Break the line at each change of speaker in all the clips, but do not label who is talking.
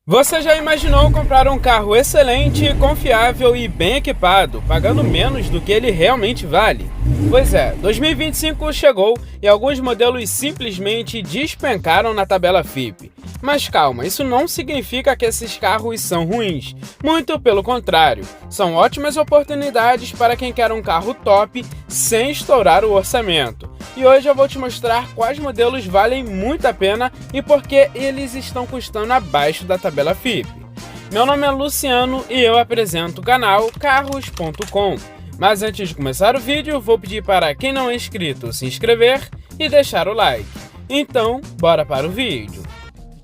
Você já imaginou comprar um carro excelente, confiável e bem equipado, pagando menos do que ele realmente vale? Pois é, 2025 chegou e alguns modelos simplesmente despencaram na tabela FIPE. Mas calma, isso não significa que esses carros são ruins. Muito pelo contrário, são ótimas oportunidades para quem quer um carro top sem estourar o orçamento. E hoje eu vou te mostrar quais modelos valem muito a pena e por que eles estão custando abaixo da tabela FIPE. Meu nome é Luciano e eu apresento o canal Carros.com. Mas antes de começar o vídeo, vou pedir para quem não é inscrito se inscrever e deixar o like. Então, bora para o vídeo.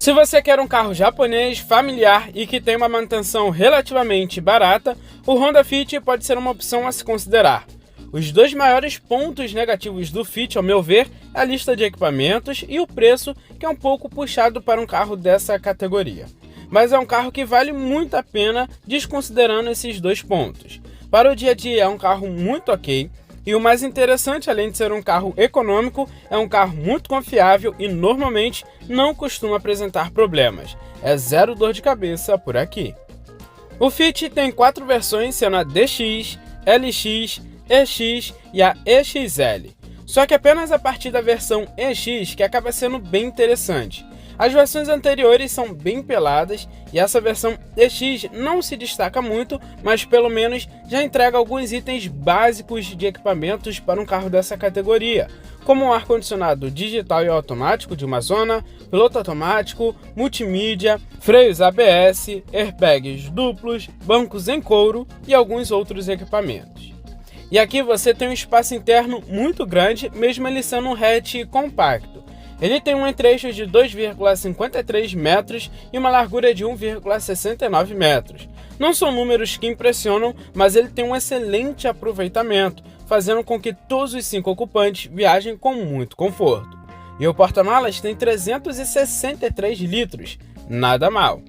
Se você quer um carro japonês, familiar e que tem uma manutenção relativamente barata, o Honda Fit pode ser uma opção a se considerar. Os dois maiores pontos negativos do Fit, ao meu ver, é a lista de equipamentos e o preço, que é um pouco puxado para um carro dessa categoria. Mas é um carro que vale muito a pena, desconsiderando esses dois pontos. Para o dia a dia é um carro muito ok, e o mais interessante, além de ser um carro econômico, é um carro muito confiável e normalmente não costuma apresentar problemas. É zero dor de cabeça por aqui. O Fit tem 4 versões, sendo a DX, LX, EX e a EXL. Só que apenas a partir da versão EX que acaba sendo bem interessante. As versões anteriores são bem peladas e essa versão EX não se destaca muito, mas pelo menos já entrega alguns itens básicos de equipamentos para um carro dessa categoria, como um ar-condicionado digital e automático de uma zona, piloto automático, multimídia, freios ABS, airbags duplos, bancos em couro e alguns outros equipamentos. E aqui você tem um espaço interno muito grande, mesmo ele sendo um hatch compacto. Ele tem um entre-eixo de 2,53 metros e uma largura de 1,69 metros. Não são números que impressionam, mas ele tem um excelente aproveitamento, fazendo com que todos os 5 ocupantes viajem com muito conforto. E o porta-malas tem 363 litros, nada mal.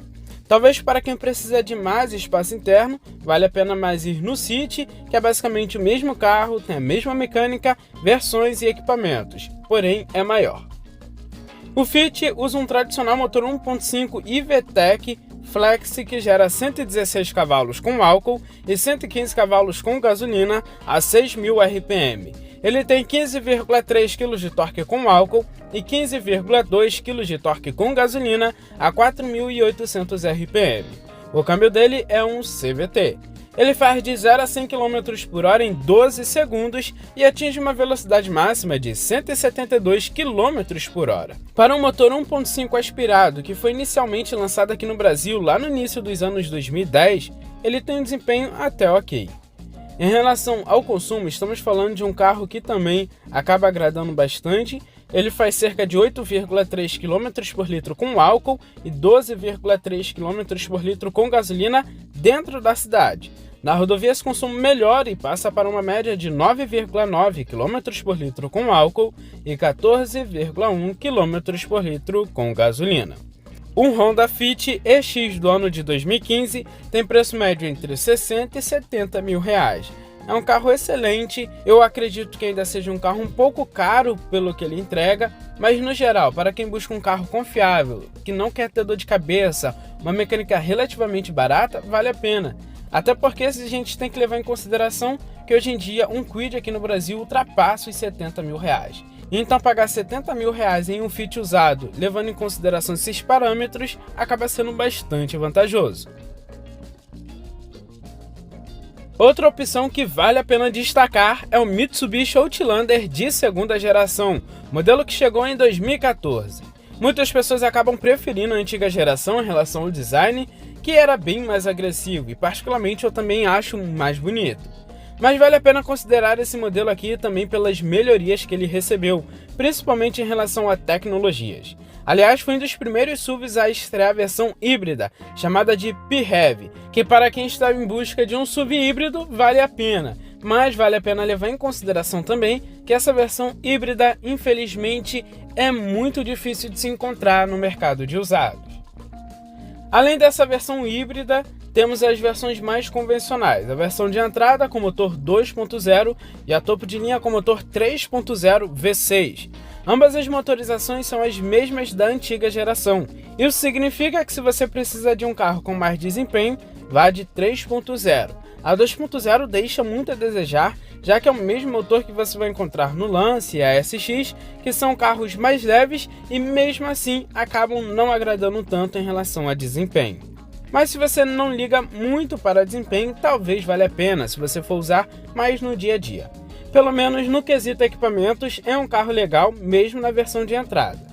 Talvez para quem precisa de mais espaço interno, vale a pena mais ir no City, que é basicamente o mesmo carro, tem a mesma mecânica, versões e equipamentos, porém é maior. O Fit usa um tradicional motor 1.5 iVTEC Flex que gera 116 cavalos com álcool e 115 cavalos com gasolina a 6.000 RPM. Ele tem 15,3 kg de torque com álcool e 15,2 kg de torque com gasolina a 4.800 RPM. O câmbio dele é um CVT. Ele faz de 0 a 100 km por hora em 12 segundos e atinge uma velocidade máxima de 172 km por hora. Para um motor 1.5 aspirado, que foi inicialmente lançado aqui no Brasil lá no início dos anos 2010, ele tem um desempenho até ok. Em relação ao consumo, estamos falando de um carro que também acaba agradando bastante. Ele faz cerca de 8,3 km por litro com álcool e 12,3 km por litro com gasolina dentro da cidade. Na rodovia esse consumo melhora e passa para uma média de 9,9 km por litro com álcool e 14,1 km por litro com gasolina. Um Honda Fit EX do ano de 2015 tem preço médio entre 60 e 70 mil reais. É um carro excelente, eu acredito que ainda seja um carro um pouco caro pelo que ele entrega, mas no geral, para quem busca um carro confiável, que não quer ter dor de cabeça, uma mecânica relativamente barata, vale a pena. Até porque a gente tem que levar em consideração que hoje em dia um Kwid aqui no Brasil ultrapassa os 70 mil reais. Então pagar 70 mil reais em um Fit usado, levando em consideração esses parâmetros, acaba sendo bastante vantajoso. Outra opção que vale a pena destacar é o Mitsubishi Outlander de segunda geração, modelo que chegou em 2014. Muitas pessoas acabam preferindo a antiga geração em relação ao design, que era bem mais agressivo e particularmente eu também acho mais bonito. Mas vale a pena considerar esse modelo aqui também pelas melhorias que ele recebeu, principalmente em relação a tecnologias. Aliás, foi um dos primeiros SUVs a estrear a versão híbrida, chamada de PHEV, que para quem está em busca de um SUV híbrido vale a pena, mas vale a pena levar em consideração também que essa versão híbrida, infelizmente, é muito difícil de se encontrar no mercado de usados. Além dessa versão híbrida, temos as versões mais convencionais, a versão de entrada com motor 2.0 e a topo de linha com motor 3.0 V6. Ambas as motorizações são as mesmas da antiga geração. Isso significa que se você precisa de um carro com mais desempenho, vá de 3.0. A 2.0 deixa muito a desejar, já que é o mesmo motor que você vai encontrar no Lance e a SX, que são carros mais leves e mesmo assim acabam não agradando tanto em relação a desempenho. Mas se você não liga muito para desempenho, talvez valha a pena se você for usar mais no dia a dia. Pelo menos no quesito equipamentos, é um carro legal mesmo na versão de entrada.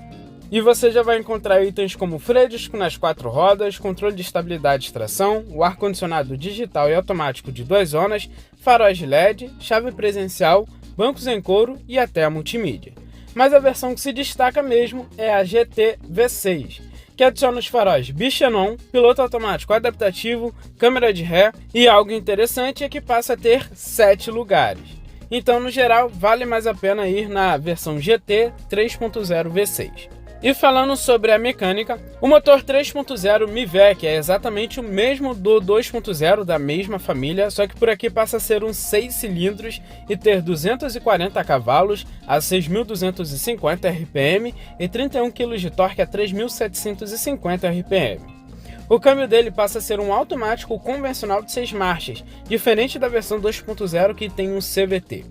E você já vai encontrar itens como freio nas 4 rodas, controle de estabilidade e tração, o ar-condicionado digital e automático de 2 zonas, faróis LED, chave presencial, bancos em couro e até a multimídia. Mas a versão que se destaca mesmo é a GT V6, que adiciona os faróis Bichenon, piloto automático adaptativo, câmera de ré e algo interessante é que passa a ter 7 lugares. Então, no geral, vale mais a pena ir na versão GT 3.0 V6. E falando sobre a mecânica, o motor 3.0 MiVec é exatamente o mesmo do 2.0 da mesma família, só que por aqui passa a ser um 6 cilindros e ter 240 cavalos a 6.250 RPM e 31 kg de torque a 3.750 RPM. O câmbio dele passa a ser um automático convencional de 6 marchas, diferente da versão 2.0 que tem um CVT.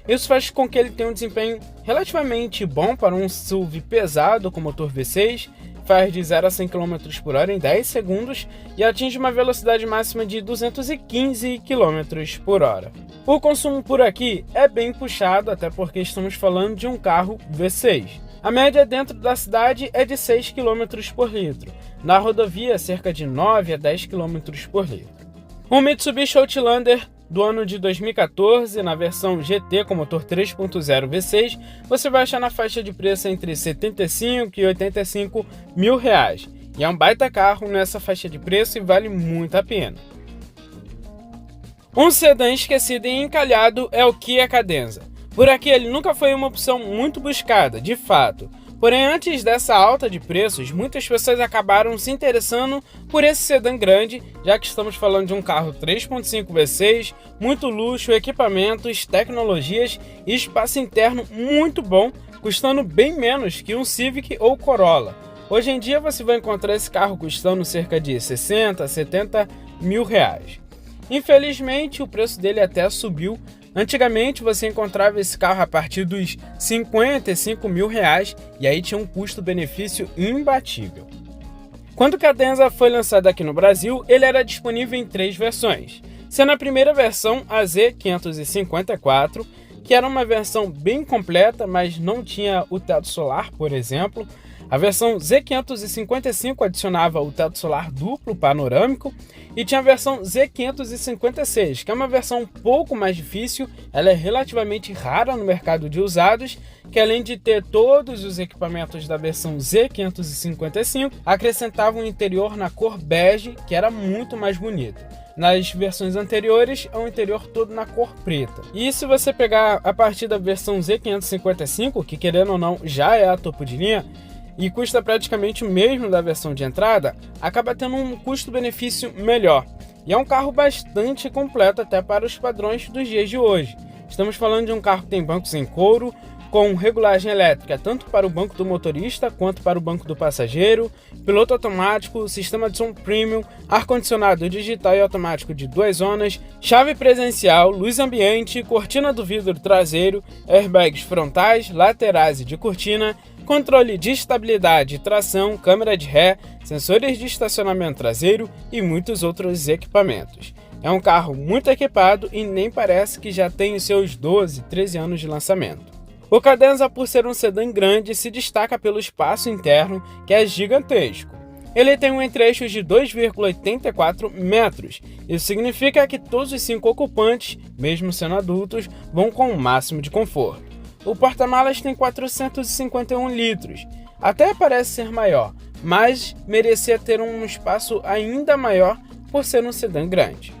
Isso faz com que ele tenha um desempenho relativamente bom para um SUV pesado com motor V6, faz de 0 a 100 km por hora em 10 segundos e atinge uma velocidade máxima de 215 km por hora. O consumo por aqui é bem puxado, até porque estamos falando de um carro V6. A média dentro da cidade é de 6 km por litro, na rodovia cerca de 9 a 10 km por litro. O Mitsubishi Outlander do ano de 2014, na versão GT com motor 3.0 V6, você vai achar na faixa de preço entre R$ 75 e R$ 85 mil. E é um baita carro nessa faixa de preço e vale muito a pena. Um sedã esquecido e encalhado é o Kia Cadenza. Por aqui ele nunca foi uma opção muito buscada, de fato. Porém, antes dessa alta de preços, muitas pessoas acabaram se interessando por esse sedã grande, já que estamos falando de um carro 3.5 V6, muito luxo, equipamentos, tecnologias e espaço interno muito bom, custando bem menos que um Civic ou Corolla. Hoje em dia você vai encontrar esse carro custando cerca de 60 a 70 mil reais. Infelizmente, o preço dele até subiu. Antigamente você encontrava esse carro a partir dos 55 mil reais e aí tinha um custo-benefício imbatível. Quando o Cadenza foi lançado aqui no Brasil, ele era disponível em 3 versões, sendo a primeira versão a Z554, que era uma versão bem completa, mas não tinha o teto solar, por exemplo. A versão Z555 adicionava o teto solar duplo panorâmico e tinha a versão Z556, que é uma versão um pouco mais difícil, ela é relativamente rara no mercado de usados, que além de ter todos os equipamentos da versão Z555, acrescentava um interior na cor bege, que era muito mais bonito. Nas versões anteriores, é um interior todo na cor preta. E se você pegar a partir da versão Z555, que querendo ou não já é a topo de linha, e custa praticamente o mesmo da versão de entrada, acaba tendo um custo-benefício melhor. E é um carro bastante completo até para os padrões dos dias de hoje. Estamos falando de um carro que tem bancos em couro, com regulagem elétrica tanto para o banco do motorista quanto para o banco do passageiro, piloto automático, sistema de som premium, ar-condicionado digital e automático de 2 zonas, chave presencial, luz ambiente, cortina do vidro traseiro, airbags frontais, laterais e de cortina, controle de estabilidade e tração, câmera de ré, sensores de estacionamento traseiro e muitos outros equipamentos. É um carro muito equipado e nem parece que já tem os seus 12, 13 anos de lançamento. O Cadenza, por ser um sedã grande, se destaca pelo espaço interno, que é gigantesco. Ele tem um entre-eixos de 2,84 metros. Isso significa que todos os 5 ocupantes, mesmo sendo adultos, vão com o máximo de conforto. O porta-malas tem 451 litros. Até parece ser maior, mas merecia ter um espaço ainda maior por ser um sedã grande.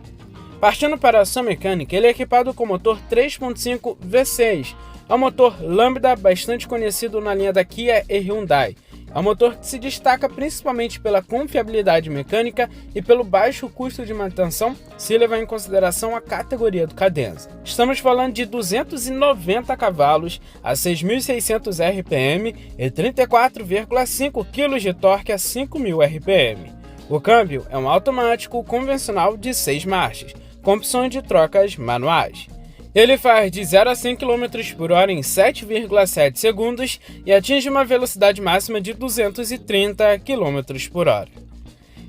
Partindo para a sua mecânica, ele é equipado com motor 3.5 V6. É um motor Lambda bastante conhecido na linha da Kia e Hyundai. É um motor que se destaca principalmente pela confiabilidade mecânica e pelo baixo custo de manutenção, se levar em consideração a categoria do Cadenza. Estamos falando de 290 cavalos a 6.600 RPM e 34,5 kg de torque a 5.000 RPM. O câmbio é um automático convencional de 6 marchas, com opções de trocas manuais. Ele faz de 0 a 100 km por hora em 7,7 segundos e atinge uma velocidade máxima de 230 km por hora.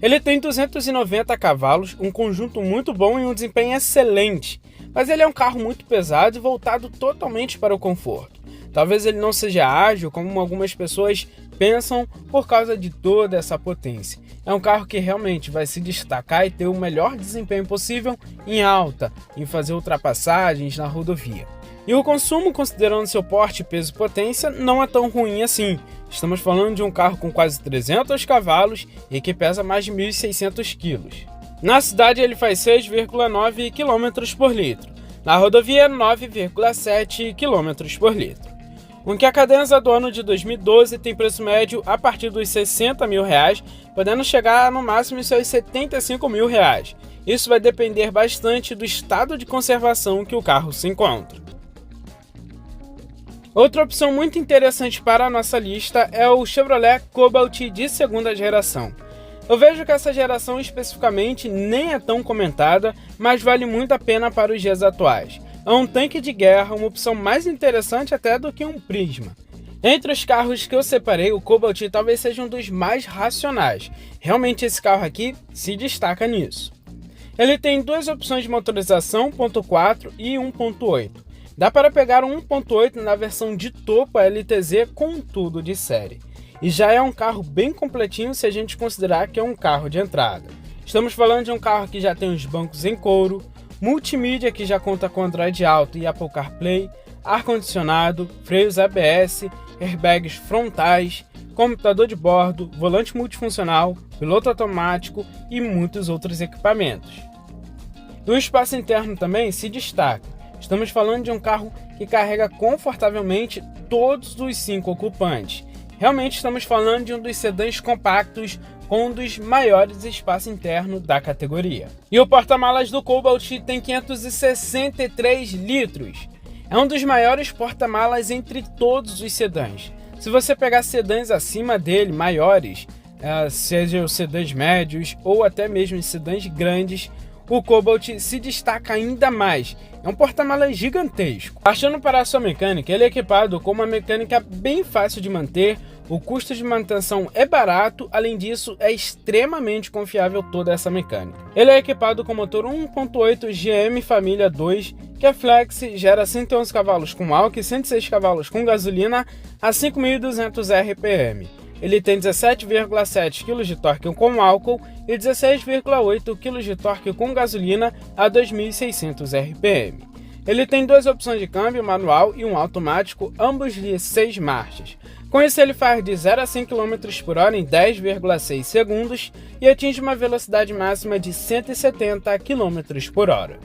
Ele tem 290 cavalos, um conjunto muito bom e um desempenho excelente, mas ele é um carro muito pesado e voltado totalmente para o conforto. Talvez ele não seja ágil como algumas pessoas pensam por causa de toda essa potência. É um carro que realmente vai se destacar e ter o melhor desempenho possível em alta, em fazer ultrapassagens na rodovia. E o consumo, considerando seu porte, peso e potência, não é tão ruim assim. Estamos falando de um carro com quase 300 cavalos e que pesa mais de 1.600 kg. Na cidade ele faz 6,9 km por litro, na rodovia 9,7 km por litro. Que a Cadenza do ano de 2012 tem preço médio a partir dos R$60 mil, podendo chegar no máximo em seus R$75 mil. Isso vai depender bastante do estado de conservação que o carro se encontra. Outra opção muito interessante para a nossa lista é o Chevrolet Cobalt de segunda geração. Eu vejo que essa geração especificamente nem é tão comentada, mas vale muito a pena para os dias atuais. É um tanque de guerra, uma opção mais interessante até do que um Prisma. Entre os carros que eu separei, o Cobalt talvez seja um dos mais racionais. Realmente esse carro aqui se destaca nisso. Ele tem duas opções de motorização, 1.4 e 1.8. Dá para pegar o 1.8 na versão de topo LTZ com tudo de série. E já é um carro bem completinho se a gente considerar que é um carro de entrada. Estamos falando de um carro que já tem os bancos em couro, multimídia que já conta com Android Auto e Apple CarPlay, ar-condicionado, freios ABS, airbags frontais, computador de bordo, volante multifuncional, piloto automático e muitos outros equipamentos. E o espaço interno também se destaca. Estamos falando de um carro que carrega confortavelmente todos os 5 ocupantes. Realmente estamos falando de um dos sedãs compactos com um dos maiores espaços internos da categoria. E o porta-malas do Cobalt tem 563 litros. É um dos maiores porta-malas entre todos os sedãs. Se você pegar sedãs acima dele, maiores, seja os sedãs médios ou até mesmo os sedãs grandes, o Cobalt se destaca ainda mais. É um porta-malas gigantesco. Partindo para a sua mecânica, ele é equipado com uma mecânica bem fácil de manter, o custo de manutenção é barato, além disso é extremamente confiável toda essa mecânica. Ele é equipado com motor 1.8 GM Família 2, que é flex, gera 111 cavalos com álcool e 106 cavalos com gasolina a 5.200 RPM. Ele tem 17,7 kg de torque com álcool e 16,8 kg de torque com gasolina a 2.600 RPM. Ele tem duas opções de câmbio, manual e um automático, ambos de 6 marchas. Com isso ele faz de 0 a 100 km por hora em 10,6 segundos e atinge uma velocidade máxima de 170 km por hora.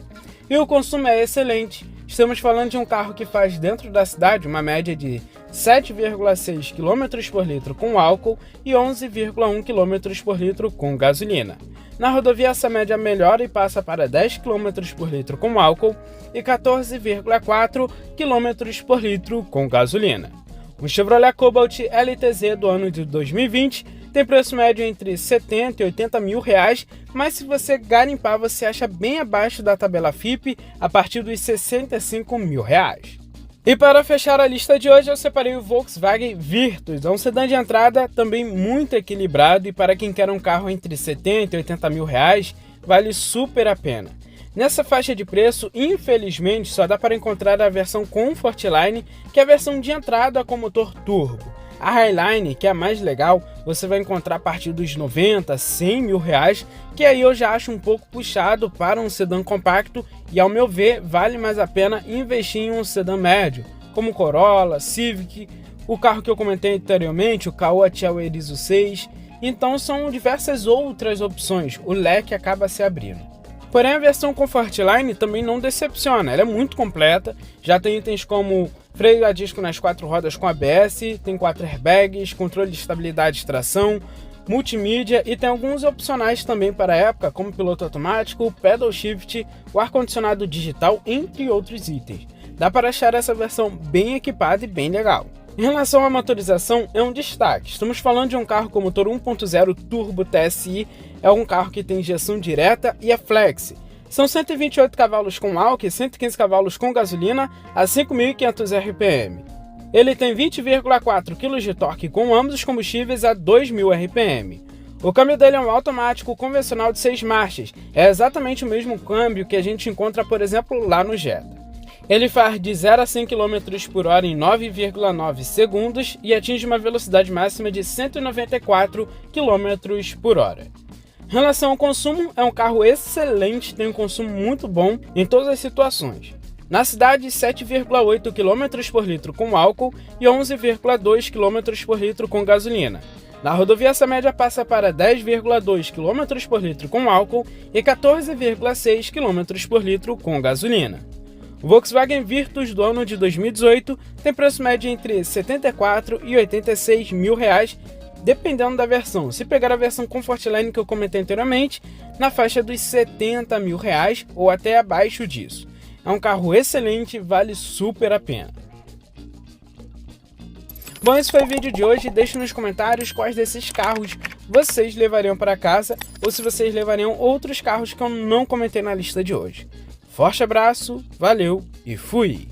E o consumo é excelente. Estamos falando de um carro que faz dentro da cidade uma média de 7,6 km por litro com álcool e 11,1 km por litro com gasolina. Na rodovia essa média melhora e passa para 10 km por litro com álcool e 14,4 km por litro com gasolina. O Chevrolet Cobalt LTZ do ano de 2020 tem preço médio entre 70 e 80 mil reais, mas se você garimpar você acha bem abaixo da tabela FIPE a partir dos 65 mil reais. E para fechar a lista de hoje eu separei o Volkswagen Virtus, é um sedã de entrada também muito equilibrado e para quem quer um carro entre 70 e 80 mil reais vale super a pena. Nessa faixa de preço, infelizmente, só dá para encontrar a versão Comfortline, que é a versão de entrada com motor turbo. A Highline, que é a mais legal, você vai encontrar a partir dos 90, 100 mil reais, que aí eu já acho um pouco puxado para um sedã compacto e, ao meu ver, vale mais a pena investir em um sedã médio, como Corolla, Civic, o carro que eu comentei anteriormente, o Caoa Erizo 6. Então são diversas outras opções, o leque acaba se abrindo. Porém, a versão Comfortline também não decepciona, ela é muito completa, já tem itens como freio a disco nas 4 rodas com ABS, tem 4 airbags, controle de estabilidade e tração, multimídia e tem alguns opcionais também para a época, como piloto automático, pedal shift, o ar-condicionado digital, entre outros itens. Dá para achar essa versão bem equipada e bem legal. Em relação à motorização, é um destaque. Estamos falando de um carro com motor 1.0 Turbo TSI, é um carro que tem injeção direta e é flex. São 128 cavalos com álcool e 115 cavalos com gasolina a 5.500 RPM. Ele tem 20,4 kg de torque com ambos os combustíveis a 2.000 RPM. O câmbio dele é um automático convencional de 6 marchas, é exatamente o mesmo câmbio que a gente encontra, por exemplo, lá no Jetta. Ele faz de 0 a 100 km por hora em 9,9 segundos e atinge uma velocidade máxima de 194 km por hora. Em relação ao consumo, é um carro excelente, tem um consumo muito bom em todas as situações. Na cidade, 7,8 km por litro com álcool e 11,2 km por litro com gasolina. Na rodovia, essa média passa para 10,2 km por litro com álcool e 14,6 km por litro com gasolina. O Volkswagen Virtus do ano de 2018 tem preço médio entre R$ 74 e R$ 86 mil, dependendo da versão. Se pegar a versão Comfortline que eu comentei anteriormente, na faixa dos R$ 70 mil ou até abaixo disso. É um carro excelente, vale super a pena. Bom, esse foi o vídeo de hoje. Deixe nos comentários quais desses carros vocês levariam para casa ou se vocês levariam outros carros que eu não comentei na lista de hoje. Forte abraço, valeu e fui!